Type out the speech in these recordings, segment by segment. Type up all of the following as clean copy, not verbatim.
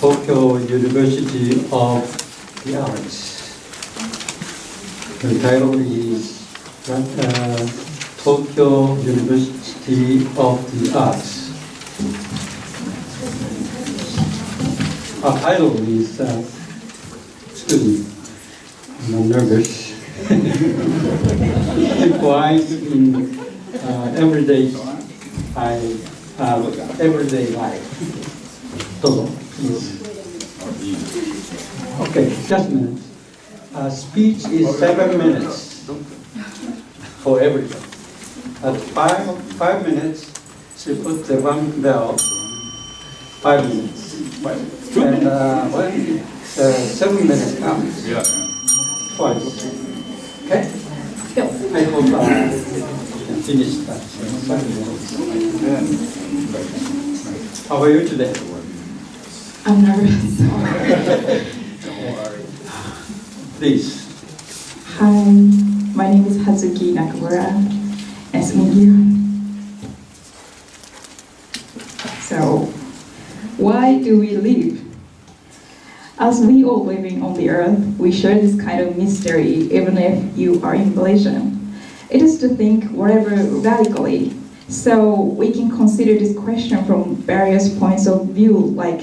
Tokyo University of the Arts. The title is Tokyo University of the Arts. Our title is, excuse me, I'm nervous. Implies in everyday life. Please. Okay, just a minute. Speech is 7 minutes for everyone. At 5 minutes, she put the one bell. 5 minutes. And when 7 minutes comes, twice. Okay? I hope I can finish that. 5 minutes. How are you today? I'm nervous. Please. Hi, my name is Hazuki Nakamura. Nice to meet you. So, why do we live? As we all living on the earth, we share this kind of mystery, even if you are in Malaysia. It is to think whatever radically. So we can consider this question from various points of view, like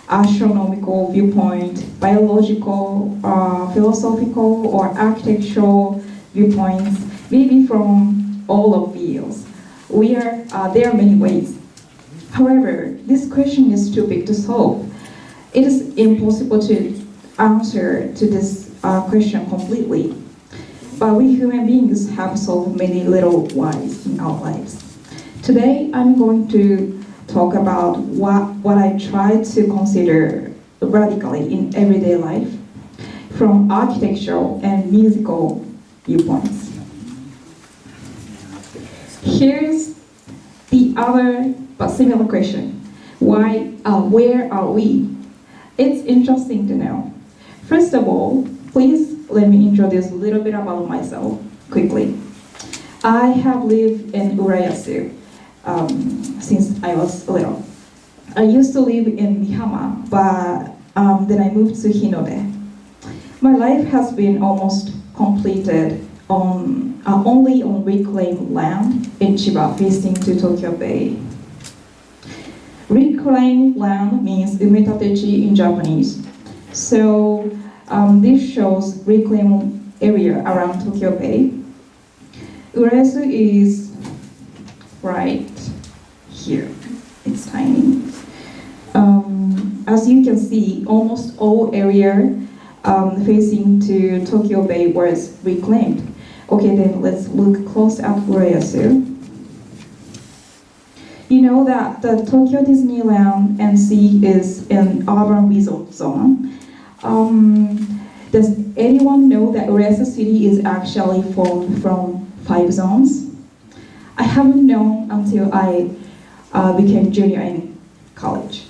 astronomical viewpoint, biological, philosophical, or architectural viewpoints, maybe from all of these. There are many ways. However, this question is too big to solve. It is impossible to answer to this question completely. But we human beings have solved many little whys in our lives. Today, I'm going to talk about what I try to consider radically in everyday life from architectural and musical viewpoints. Here's the other but similar question. Where are we? It's interesting to know. First of all, please let me introduce a little bit about myself quickly. I have lived in浦安since I was little. I used to live in Mihama, but then I moved to Hinode. My life has been almost completed only on reclaimed land in Chiba, facing to Tokyo Bay. Reclaimed land means umetatechi in Japanese. So this shows reclaimed area around Tokyo Bay. Urayasu is right here. It's tiny. As you can see, almost all area facing to Tokyo Bay was reclaimed. Okay, then let's look close at Urayasu. You know that the Tokyo Disneyland NC is an urban resort zone. Does anyone know that Urayasu City is actually formed from 5 zones? I haven't known until I became junior in college.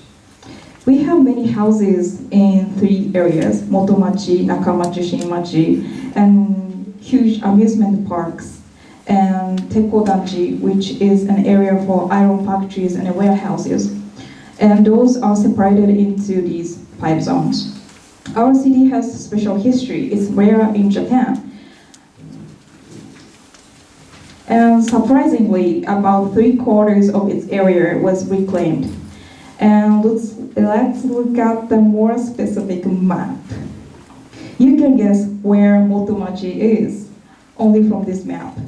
We have many houses in 3 areas, Motomachi, Nakamachi, Shinmachi, and huge amusement parks, and Tekodanji, which is an area for iron factories and warehouses. And those are separated into these 5 zones. Our city has special history. It's rare in Japan. And surprisingly, about 3/4 of its area was reclaimed. And let's look at the more specific map. You can guess where Motomachi is, only from this map.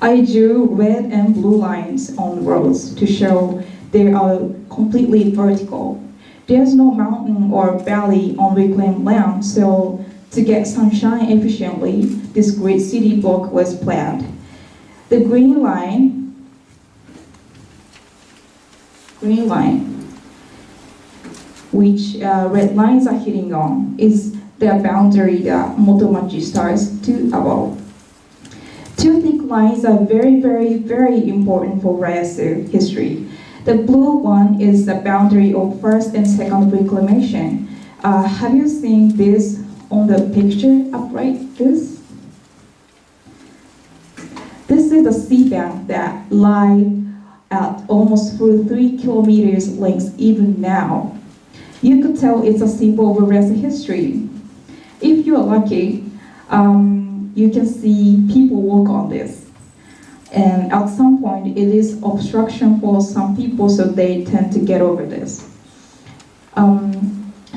I drew red and blue lines on roads to show they are completely vertical. There's no mountain or valley on reclaimed land, so to get sunshine efficiently, this great city block was planned. The green line, which red lines are hitting on, is the boundary that Motomachi starts to above. 2 thick lines are very, very, very important for Urayasu history. The blue one is the boundary of first and second reclamation. Have you seen this on the picture upright? This is the sea bank that lie at almost 3 kilometers length even now. You could tell it's a symbol of Urayasu history. If you are lucky, you can see people walk on this. And at some point, it is obstruction for some people, so they tend to get over this.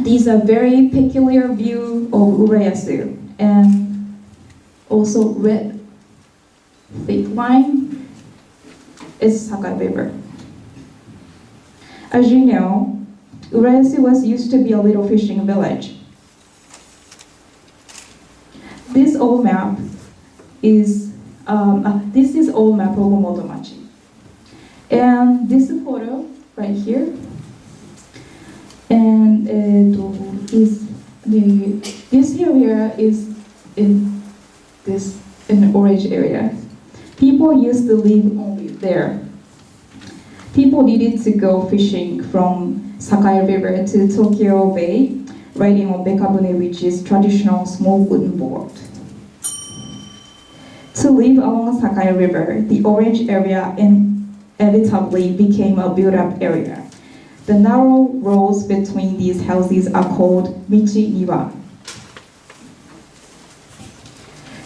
These are very peculiar view of Urayasu, and also red thick line is Sakai River. As you know, Urayasu used to be a little fishing village. This old map is old map of Motomachi, and this photo right here, and this area is in the orange area. People used to live only there. People needed to go fishing from Sakai River to Tokyo Bay, riding on bekabune, which is traditional small wooden board. To live along Sakai River, the orange area inevitably became a built-up area. The narrow roads between these houses are called Michi Niwa.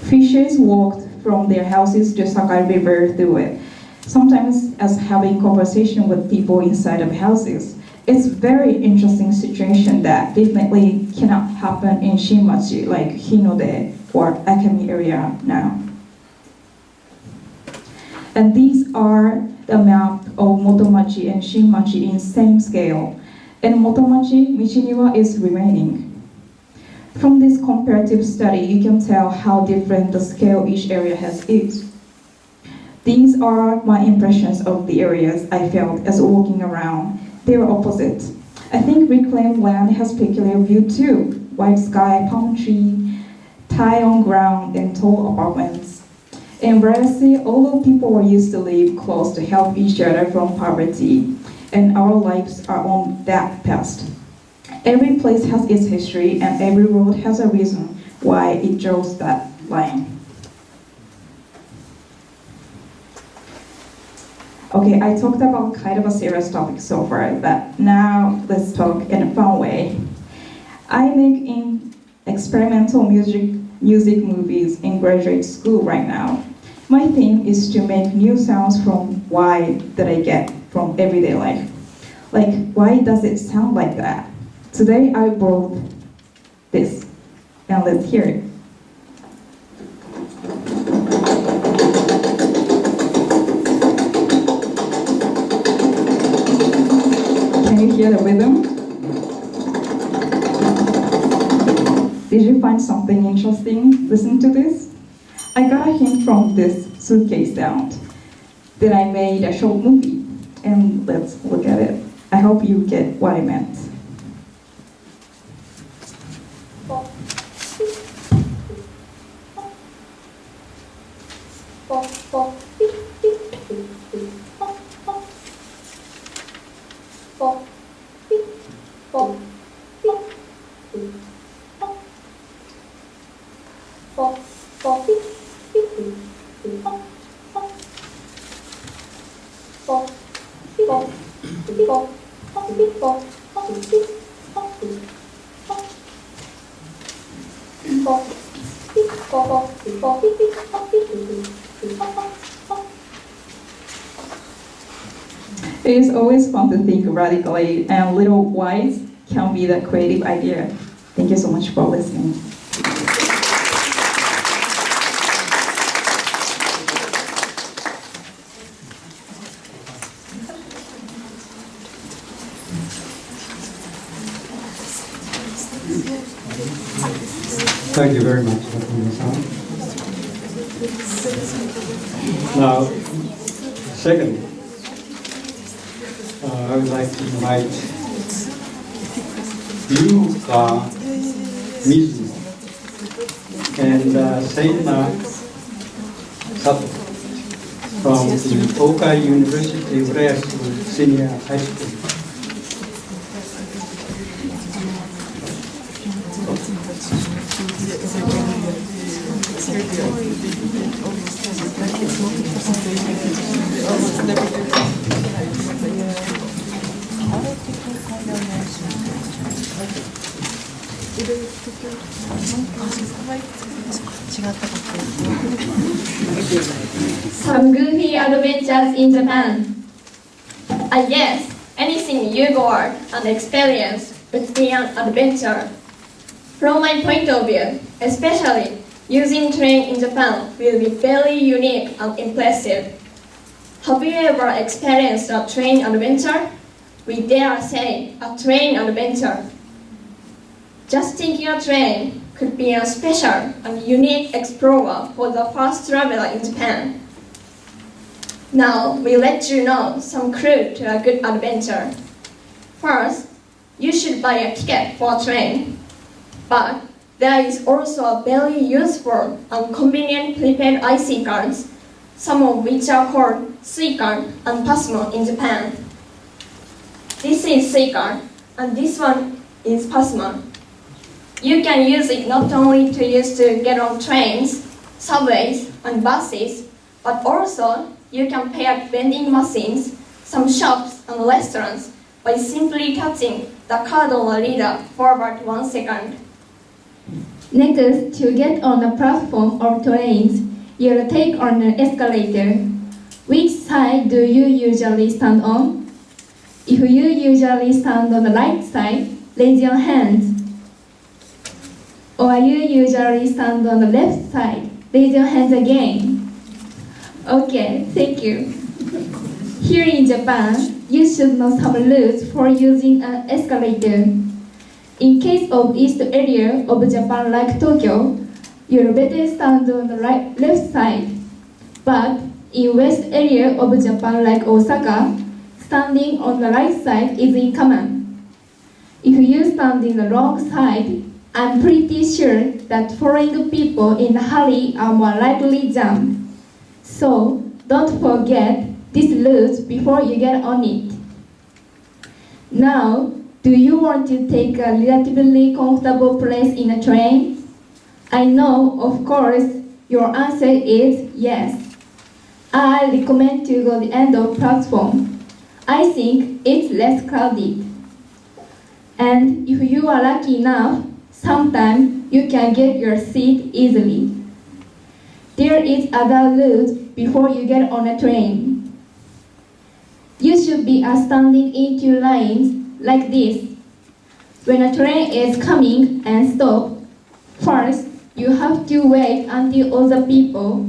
Fishers walked from their houses to Sakai River through it, sometimes as having conversation with people inside of houses. It's a very interesting situation that definitely cannot happen in Shinmachi, like Hinode or Akemi area now. And these are the map of Motomachi and Shinmachi in same scale. And Motomachi, Michiniwa is remaining. From this comparative study, you can tell how different the scale each area is. These are my impressions of the areas I felt as walking around. They were opposite. I think reclaimed land has peculiar view too. White sky, palm tree, tile on ground, and tall apartments. In Urayasu, although people were used to live close to help each other from poverty, and our lives are on that past. Every place has its history, and every road has a reason why it draws that line. Okay, I talked about kind of a serious topic so far, but now let's talk in a fun way. I make experimental music movies in graduate school right now. My theme is to make new sounds from why that I get from everyday life. Like, why does it sound like that? Today I brought this, and let's hear it. Can you hear the rhythm? Did you find something interesting? Listen to this. I got a hint from this suitcase sound. Then I made a short movie, and let's look at it. I hope you get what I meant. It is always fun to think radically, and little whys can be the creative idea. Thank you so much for listening. Thank you very much, Takuma-san. Now, second, I would like to invite Yuka Mizu and Seina Sato from the Tokai University Urayasu Senior High School. Some goofy adventures in Japan. I guess anything you go out and experience would be an adventure. From my point of view, especially using train in Japan will be very unique and impressive. Have you ever experienced a train adventure? We dare say a train adventure. Just taking a train could be a special and unique explorer for the first traveler in Japan. Now we let you know some clue to a good adventure. First, you should buy a ticket for a train. But there is also a very useful and convenient prepaid IC cards, some of which are called C-card and Pasmo in Japan. This is C-card and this one is Pasmo. You can use it not only to get on trains, subways and buses, but also you can pay at vending machines, some shops and restaurants by simply touching the card on the reader for about 1 second. Next, to get on a platform or trains, you'll take on an escalator. Which side do you usually stand on? If you usually stand on the right side, raise your hands. Or you usually stand on the left side, raise your hands again. Okay, thank you. Here in Japan, you should know some rules for using an escalator. In case of east area of Japan like Tokyo, you'll better stand on the left side. But in west area of Japan like Osaka, standing on the right side is common. If you stand in the wrong side, I'm pretty sure that foreign people in a hurry are more likely jump. So don't forget these rules before you get on it. Now, do you want to take a relatively comfortable place in a train? I know, of course, your answer is yes. I recommend to go the end of platform. I think it's less crowded. And if you are lucky enough, sometimes you can get your seat easily. There is other rules before you get on a train. You should be standing in two lines like this. When a train is coming and stop, first you have to wait until other people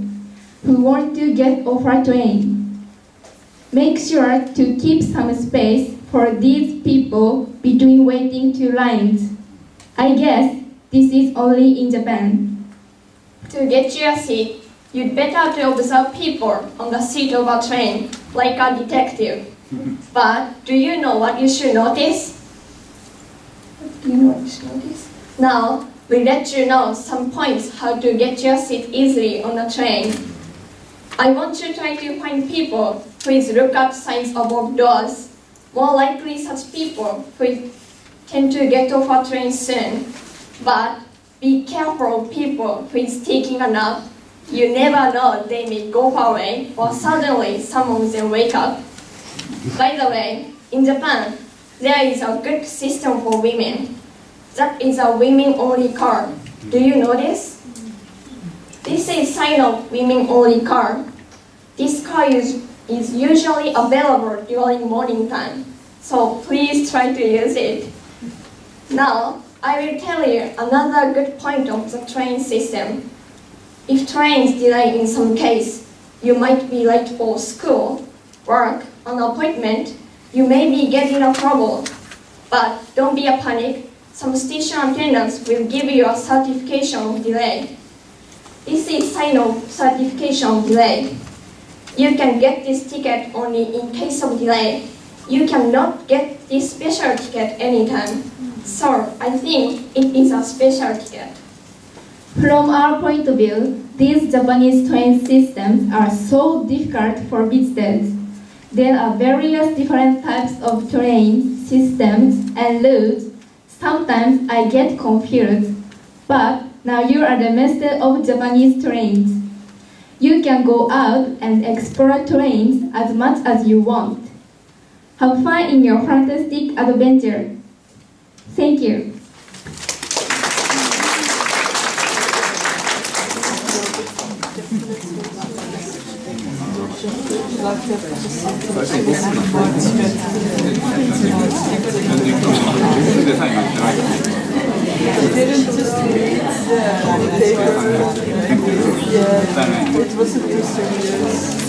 who want to get off a train. Make sure to keep some space for these people between waiting two lines. I guess this is only in Japan. To get your seat, you'd better to observe people on the seat of a train, like a detective. But do you know what you should notice? Do you know what you should notice? Now, we let you know some points how to get your seat easily on a train. I want you to try to find people who look at signs above doors. More likely such people who tend to get off a train soon. But be careful of people who is taking a nap. You never know, they may go far away or suddenly some of them wake up. By the way, in Japan, there is a good system for women. That is a women-only car. Do you know this? This is sign of women-only car. This car is usually available during morning time, so please try to use it. Now, I will tell you another good point of the train system. If trains delay in some case, you might be late for school, work, an appointment, you may be getting in trouble. But don't be a panic. Some station attendants will give you a certification of delay. This is sign of certification of delay. You can get this ticket only in case of delay. You cannot get this special ticket anytime. So I think it is a special ticket. From our point of view, these Japanese train systems are so difficult for visitors. There are various different types of train systems and routes. Sometimes I get confused, but Now you are the master of Japanese trains. You can go out and explore trains as much as you want. Have fun in your fantastic adventure. Thank you. It wasn't too serious.